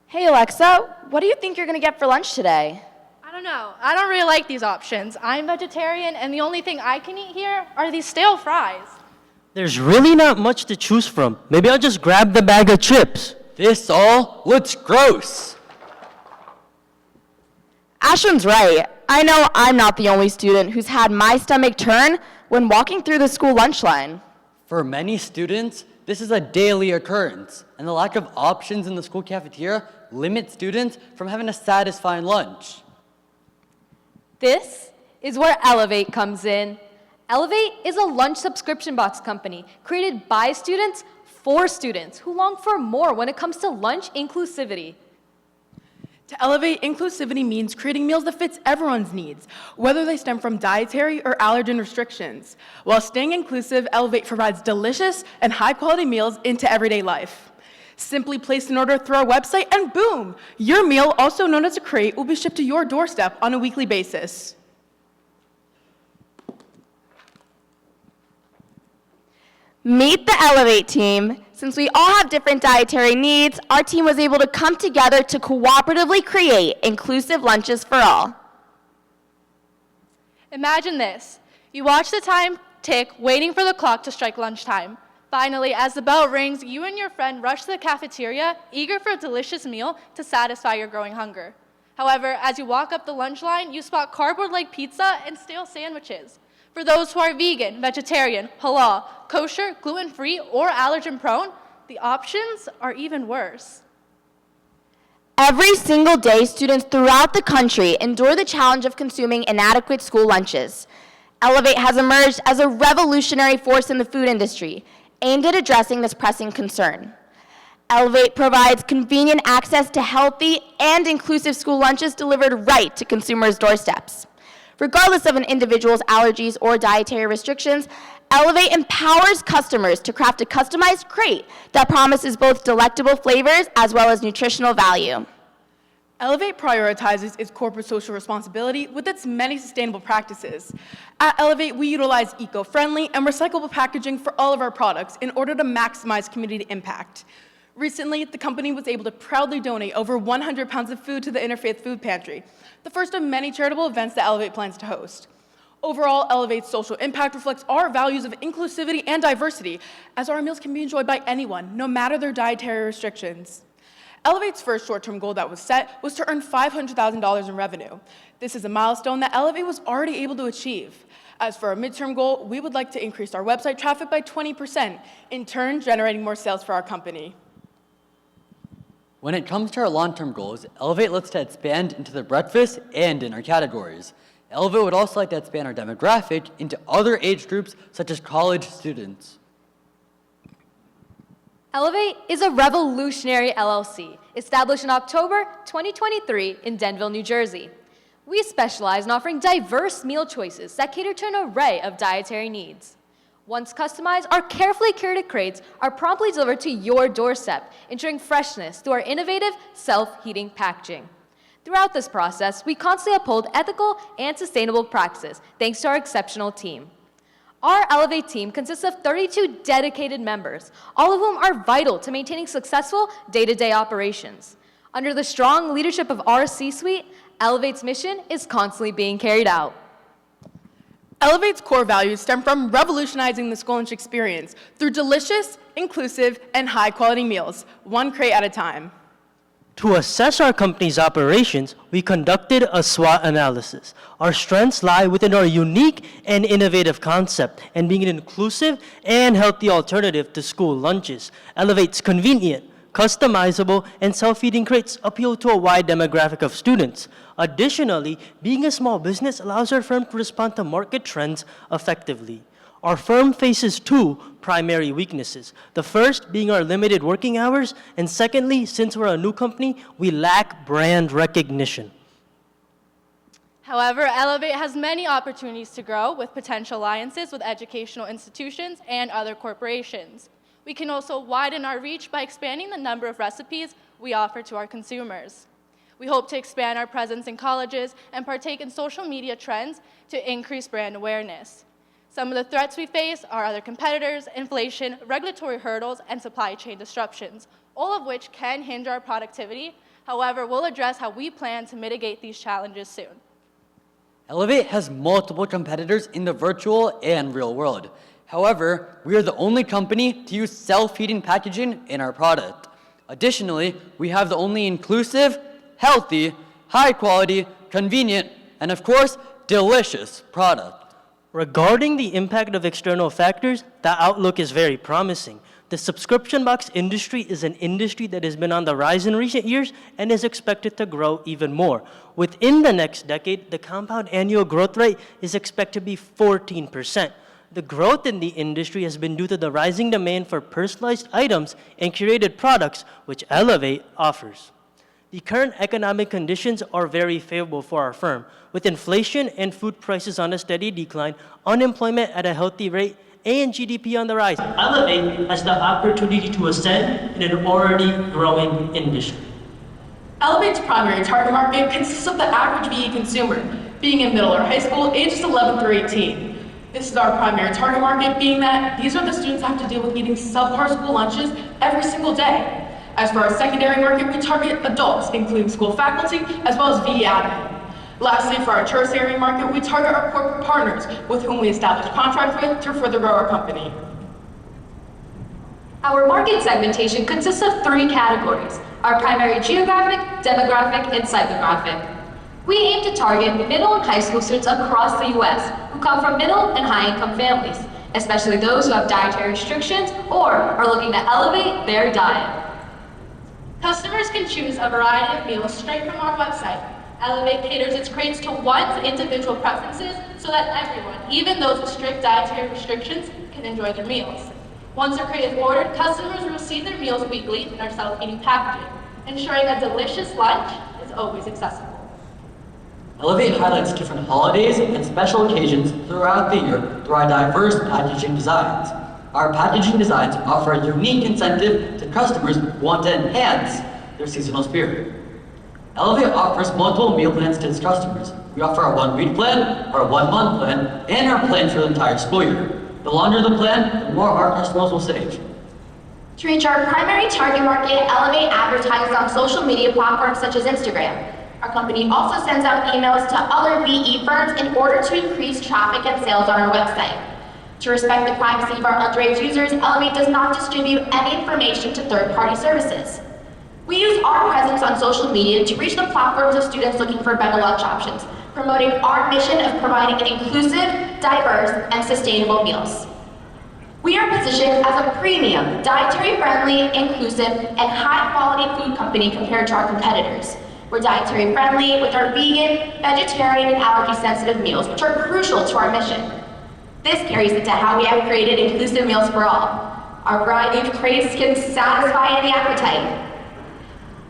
Hey Alexa, what do you think you're gonna get for lunch today? I don't know. I don't really like these options. I'm vegetarian, and the only thing I can eat here are these stale fries. There's really not much to choose from. Maybe I'll just grab the bag of chips. This all looks gross. Ashwin's right. I know I'm not the only student who's had my stomach turn when walking through the school lunch line. For many students, this is a daily occurrence, and the lack of options in the school cafeteria limits students from having a satisfying lunch. This is where ElevATE comes in. ElevATE is a lunch subscription box company created by students for students who long for more when it comes to lunch inclusivity. To elevate, inclusivity means creating meals that fits everyone's needs, whether they stem from dietary or allergen restrictions. While staying inclusive, ElevATE provides delicious and high-quality meals into everyday life. Simply place an order through our website and boom! Your meal, also known as a crate, will be shipped to your doorstep on a weekly basis. Meet the ElevATE team. Since we all have different dietary needs, our team was able to come together to cooperatively create inclusive lunches for all. Imagine this. You watch the time tick, waiting for the clock to strike lunchtime. Finally, as the bell rings, you and your friend rush to the cafeteria, eager for a delicious meal to satisfy your growing hunger. However, as you walk up the lunch line, you spot cardboard-like pizza and stale sandwiches. For those who are vegan, vegetarian, halal, kosher, gluten-free, or allergen-prone, the options are even worse. Every single day, students throughout the country endure the challenge of consuming inadequate school lunches. ElevATE has emerged as a revolutionary force in the food industry, aimed at addressing this pressing concern. ElevATE provides convenient access to healthy and inclusive school lunches delivered right to consumers' doorsteps. Regardless of an individual's allergies or dietary restrictions, ElevATE empowers customers to craft a customized crate that promises both delectable flavors as well as nutritional value. ElevATE prioritizes its corporate social responsibility with its many sustainable practices. At ElevATE, we utilize eco-friendly and recyclable packaging for all of our products in order to maximize community impact. Recently, the company was able to proudly donate over 100 pounds of food to the Interfaith Food Pantry, the first of many charitable events that ElevATE plans to host. Overall, ElevATE's social impact reflects our values of inclusivity and diversity, as our meals can be enjoyed by anyone, no matter their dietary restrictions. ElevATE's first short-term goal that was set was to earn $500,000 in revenue. This is a milestone that ElevATE was already able to achieve. As for our midterm goal, we would like to increase our website traffic by 20%, in turn generating more sales for our company. When it comes to our long-term goals, ElevATE looks to expand into the breakfast and dinner categories. ElevATE would also like to expand our demographic into other age groups such as college students. ElevATE is a revolutionary LLC established in October 2023 in Denville, New Jersey. We specialize in offering diverse meal choices that cater to an array of dietary needs. Once customized, our carefully curated crates are promptly delivered to your doorstep, ensuring freshness through our innovative self-heating packaging. Throughout this process, we constantly uphold ethical and sustainable practices thanks to our exceptional team. Our ElevATE team consists of 32 dedicated members, all of whom are vital to maintaining successful day-to-day operations. Under the strong leadership of our C-suite, ElevATE's mission is constantly being carried out. ElevATE's core values stem from revolutionizing the school lunch experience through delicious, inclusive, and high-quality meals, one crate at a time. To assess our company's operations, we conducted a SWOT analysis. Our strengths lie within our unique and innovative concept and being an inclusive and healthy alternative to school lunches. ElevATE's convenient, customizable, and self-feeding crates appeal to a wide demographic of students. Additionally, being a small business allows our firm to respond to market trends effectively. Our firm faces two primary weaknesses. The first being our limited working hours, and secondly, since we're a new company, we lack brand recognition. However, ElevATE has many opportunities to grow with potential alliances with educational institutions and other corporations. We can also widen our reach by expanding the number of recipes we offer to our consumers. We hope to expand our presence in colleges and partake in social media trends to increase brand awareness. Some of the threats we face are other competitors, inflation, regulatory hurdles, and supply chain disruptions, all of which can hinder our productivity. However, we'll address how we plan to mitigate these challenges soon. ElevATE has multiple competitors in the virtual and real world. However, we are the only company to use self-feeding packaging in our product. Additionally, we have the only inclusive, healthy, high quality, convenient, and of course, delicious product. Regarding the impact of external factors, the outlook is very promising. The subscription box industry is an industry that has been on the rise in recent years and is expected to grow even more. Within the next decade, the compound annual growth rate is expected to be 14%. The growth in the industry has been due to the rising demand for personalized items and curated products, which ElevATE offers. The current economic conditions are very favorable for our firm. With inflation and food prices on a steady decline, unemployment at a healthy rate, and GDP on the rise, ElevATE has the opportunity to ascend in an already growing industry. ElevATE's primary target market consists of the average VE consumer, being in middle or high school, ages 11 through 18. This is our primary target market, being that these are the students that have to deal with eating subpar school lunches every single day. As for our secondary market, we target adults, including school faculty, as well as VE admin. Lastly, for our tertiary market, we target our corporate partners, with whom we establish contracts with to further grow our company. Our market segmentation consists of 3 categories: our primary geographic, demographic, and psychographic. We aim to target middle and high school students across the U.S. who come from middle and high-income families, especially those who have dietary restrictions or are looking to elevate their diet. Customers can choose a variety of meals straight from our website. ElevATE caters its crates to one's individual preferences so that everyone, even those with strict dietary restrictions, can enjoy their meals. Once their crate is ordered, customers will receive their meals weekly in our self-feeding packaging, ensuring a delicious lunch is always accessible. ElevATE highlights different holidays and special occasions throughout the year through our diverse packaging designs. Our packaging designs offer a unique incentive to customers who want to enhance their seasonal spirit. ElevATE offers multiple meal plans to its customers. We offer our 1-week plan, our 1-month plan, and our plan for the entire school year. The longer the plan, the more our customers will save. To reach our primary target market, ElevATE advertises on social media platforms such as Instagram. Our company also sends out emails to other VE firms in order to increase traffic and sales on our website. To respect the privacy of our underage users, ElevATE does not distribute any information to third-party services. We use our presence on social media to reach the platforms of students looking for better lunch options, promoting our mission of providing an inclusive, diverse, and sustainable meals. We are positioned as a premium, dietary-friendly, inclusive, and high-quality food company compared to our competitors. We're dietary-friendly with our vegan, vegetarian, and allergy-sensitive meals, which are crucial to our mission. This carries into how we have created inclusive meals for all. Our variety of crates can satisfy any appetite.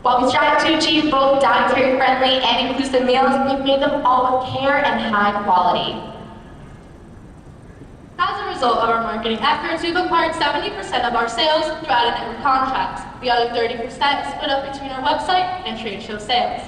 While we strive to achieve both dietary-friendly and inclusive meals, we've made them all with care and high quality. As a result of our marketing efforts, we've acquired 70% of our sales through out-of-network contracts. The other 30% is split up between our website and trade show sales.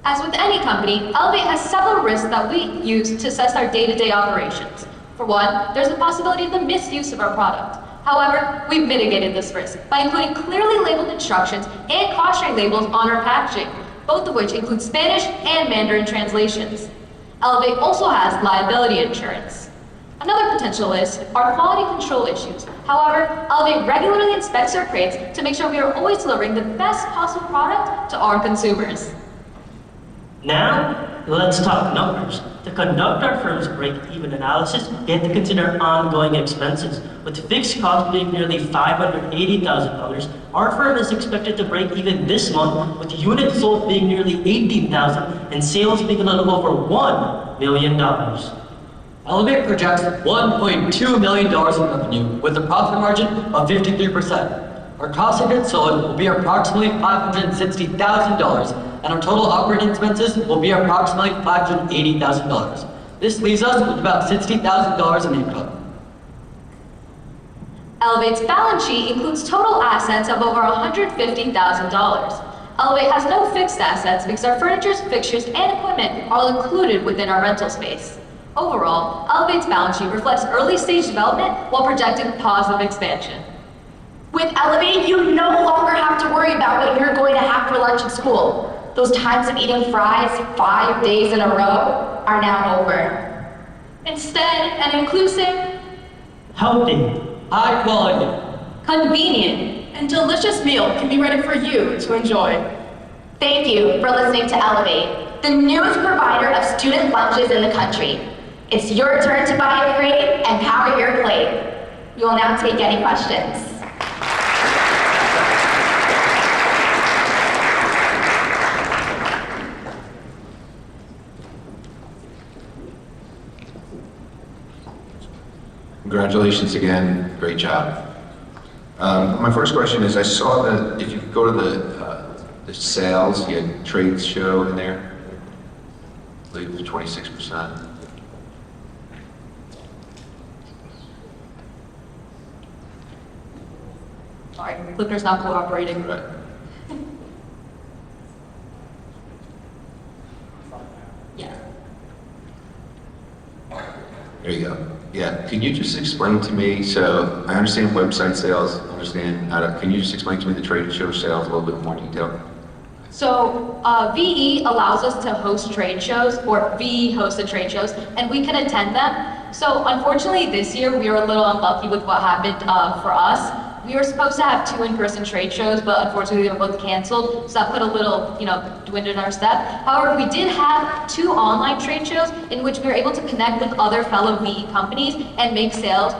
As with any company, ElevATE has several risks that we use to assess our day-to-day operations. For one, there's the possibility of the misuse of our product. However, we've mitigated this risk by including clearly labeled instructions and cautionary labels on our packaging, both of which include Spanish and Mandarin translations. ElevATE also has liability insurance. Another potential risk are quality control issues. However, ElevATE regularly inspects our crates to make sure we are always delivering the best possible product to our consumers. Now, let's talk numbers. To conduct our firm's break-even analysis, we have to consider ongoing expenses. With fixed costs being nearly $580,000, our firm is expected to break even this month, with units sold being nearly 18,000 and sales being a little over $1 million. ElevATE projects $1.2 million in revenue with a profit margin of 53%. Our cost of goods sold will be approximately $560,000, and our total operating expenses will be approximately $580,000. This leaves us with about $60,000 in income. ElevATE's balance sheet includes total assets of over $150,000. ElevATE has no fixed assets because our furniture, fixtures, and equipment are all included within our rental space. Overall, ElevATE's balance sheet reflects early-stage development while projecting positive expansion. With ElevATE, you no longer have to to worry about what you're going to have for lunch at school. Those times of eating fries 5 days in a row are now over. Instead, an inclusive, Healthy. High quality. convenient, And delicious meal can be ready for you to enjoy. Thank you for listening to ElevATE, the newest provider of student lunches in the country. It's your turn to buy a crate and power your plate. We will now take any questions. Congratulations again, great job. My first question is, I saw that if you go to the sales, you had trade show in there, I believe it was 26%. sorry, clicker's not cooperating. Right. Yeah. There you go. Yeah, can you just explain to me, so I understand website sales, can you just explain to me the trade show sales a little bit more detail? So VE allows us to host trade shows, or VE hosted trade shows, and we can attend them. So unfortunately this year we were a little unlucky with what happened for us. We were supposed to have 2 in-person trade shows, but unfortunately they were both canceled, so that put a little, dwind in our step. However, we did have 2 online trade shows in which we were able to connect with other fellow VE companies and make sales,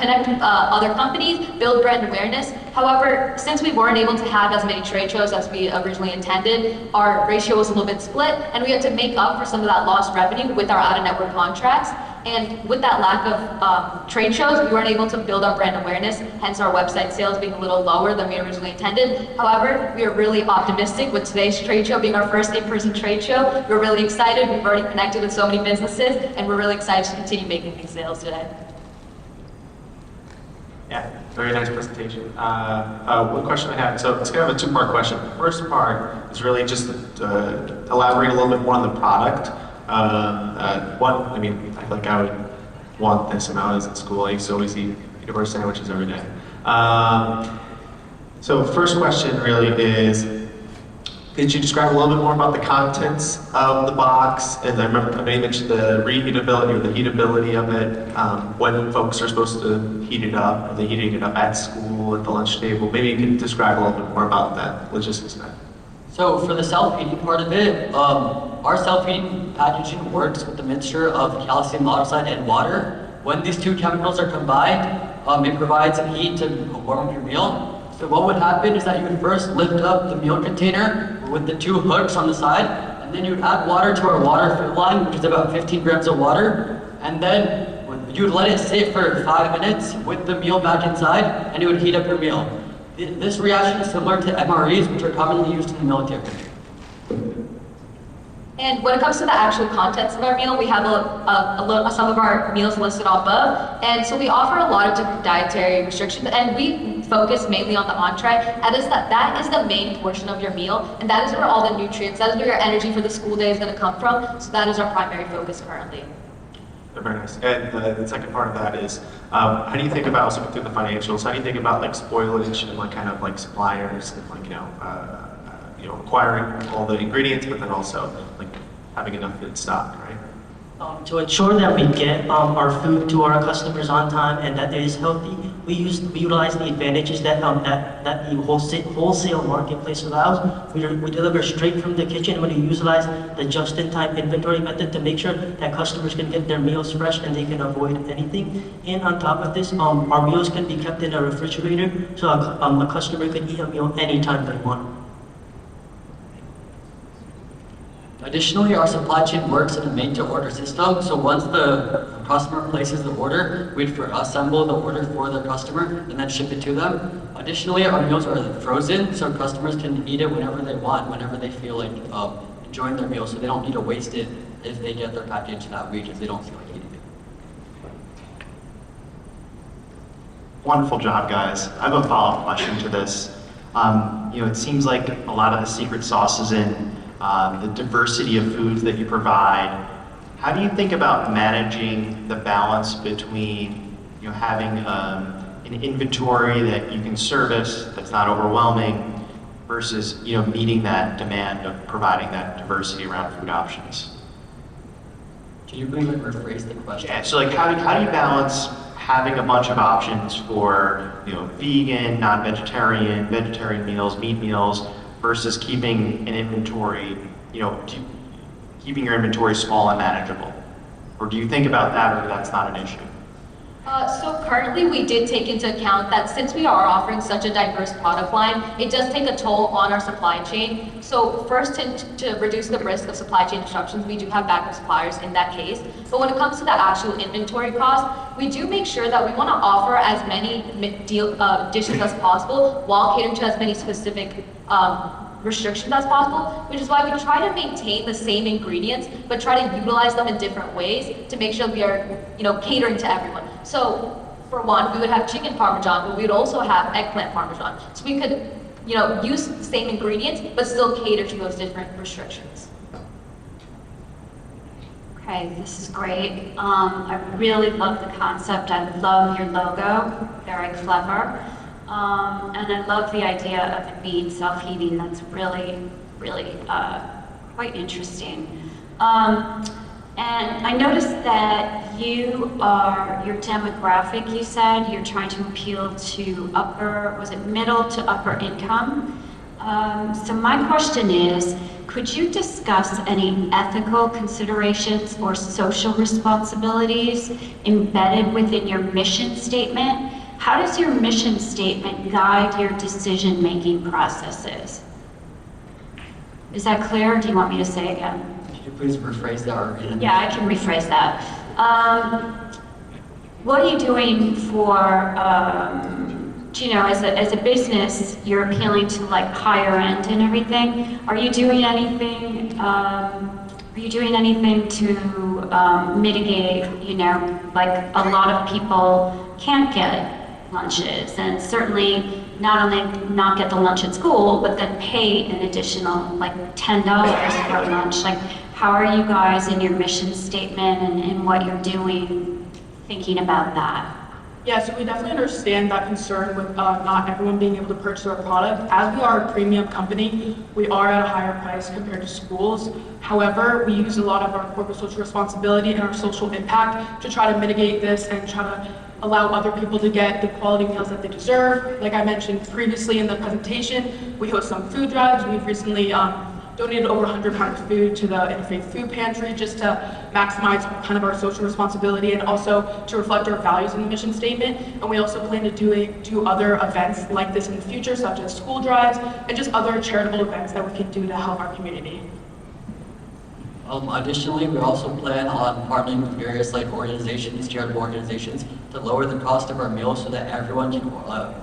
connect with other companies, build brand awareness. However, since we weren't able to have as many trade shows as we originally intended, our ratio was a little bit split, and we had to make up for some of that lost revenue with our out-of-network contracts. And with that lack of trade shows, we weren't able to build our brand awareness, hence our website sales being a little lower than we originally intended. However, we are really optimistic with today's trade show being our first in-person trade show. We're really excited. We've already connected with so many businesses, and we're really excited to continue making these sales today. Yeah, very nice presentation. One question I had, so it's kind of a 2-part question. The first part is really just to elaborate a little bit more on the product. I feel like I would want this when I was in school. I used to always eat peanut butter sandwiches every day. So first question really is, could you describe a little bit more about the contents of the box? And I know you mentioned the reheatability or the heatability of it, when folks are supposed to heat it up. Are they heating it up at school, at the lunch table? Maybe you can describe a little bit more about that logistics of that. So for the self-heating part of it, our self-heating packaging works with a mixture of calcium oxide and water. When these 2 chemicals are combined, it provides heat to warm up your meal. So what would happen is that you would first lift up the meal container with the 2 hooks on the side, and then you would add water to our water fill line, which is about 15 grams of water, and then you would let it sit for 5 minutes with the meal back inside, and it would heat up your meal. This reaction is similar to MREs, which are commonly used in the military. And when it comes to the actual contents of our meal, we have some of our meals listed above. And so we offer a lot of different dietary restrictions, and we focus mainly on the entree. That is the main portion of your meal, and that is where all the nutrients, that is where your energy for the school day is going to come from. So that is our primary focus currently. Very nice. And the second part of that is, how do you think about, also through the financials, how do you think about like spoilage and like kind of like suppliers and like, acquiring all the ingredients, but then also like having enough in stock, right? To ensure that we get our food to our customers on time and that it is healthy, we utilize the advantages that the wholesale marketplace allows. We deliver straight from the kitchen. We utilize the just-in-time inventory method to make sure that customers can get their meals fresh and they can avoid anything. And on top of this, our meals can be kept in a refrigerator, so a customer can eat a meal anytime they want. Additionally, our supply chain works in a made-to-order system, so once the customer places the order, we assemble the order for the customer and then ship it to them. Additionally, our meals are frozen, so customers can eat it whenever they want, whenever they feel like enjoying their meal, so they don't need to waste it if they get their package that week if they don't feel like eating it. Wonderful job, guys. I have a follow-up question to this. It seems like a lot of the secret sauce is in the diversity of foods that you provide. How do you think about managing the balance between having an inventory that you can service that's not overwhelming versus, meeting that demand of providing that diversity around food options? Can you please rephrase the question? Yeah, so how do you balance having a bunch of options for, vegan, non-vegetarian, vegetarian meals, meat meals, versus keeping an inventory, keeping your inventory small and manageable? Or do you think about that, or that's not an issue? So currently we did take into account that since we are offering such a diverse product line, it does take a toll on our supply chain. So first, to reduce the risk of supply chain disruptions, we do have backup suppliers in that case. But when it comes to the actual inventory cost, we do make sure that we want to offer as many dishes as possible while catering to as many specific restrictions as possible, which is why we try to maintain the same ingredients, but try to utilize them in different ways to make sure we are, catering to everyone. So, for one, we would have chicken parmesan, but we would also have eggplant parmesan. So we could, use the same ingredients, but still cater to those different restrictions. Okay, this is great. I really love the concept. I love your logo, very clever. And I love the idea of it being self-heating. That's really, really quite interesting. And I noticed that your demographic, you said, you're trying to appeal to middle to upper income? So my question is, could you discuss any ethical considerations or social responsibilities embedded within your mission statement? How does your mission statement guide your decision-making processes? Is that clear, or do you want me to say again? Could you please rephrase that or read it? Yeah, I can rephrase that. What are you doing for, as a business, you're appealing to like higher end and everything. Are you doing anything to mitigate, like a lot of people can't get lunches, and certainly not only not get the lunch at school, but then pay an additional like $10 for lunch. Like, how are you guys in your mission statement and what you're doing thinking about that? Yeah, so we definitely understand that concern with not everyone being able to purchase our product. As we are a premium company, we are at a higher price compared to schools. However, we use a lot of our corporate social responsibility and our social impact to try to mitigate this and try to allow other people to get the quality meals that they deserve. Like I mentioned previously in the presentation, we host some food drives. We've recently donated over 100 pounds of food to the Interfaith Food Pantry just to maximize kind of our social responsibility and also to reflect our values in the mission statement. And we also plan to do other events like this in the future, such as school drives and just other charitable events that we can do to help our community. Additionally, we also plan on partnering with various organizations, charitable organizations, to lower the cost of our meals so that everyone can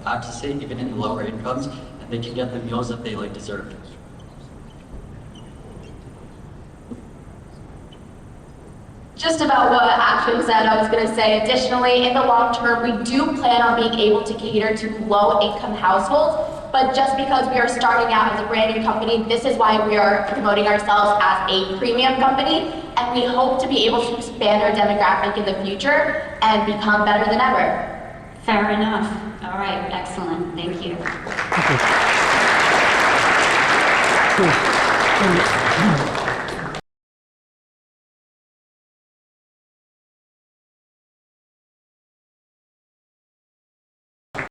access it, even in the lower incomes, and they can get the meals that they deserve. Just about what Ashwin said, I was going to say, additionally, in the long term, we do plan on being able to cater to low-income households, but just because we are starting out as a brand new company, this is why we are promoting ourselves as a premium company, and we hope to be able to expand our demographic in the future and become better than ever. Fair enough. All right, excellent. Thank you. Cool.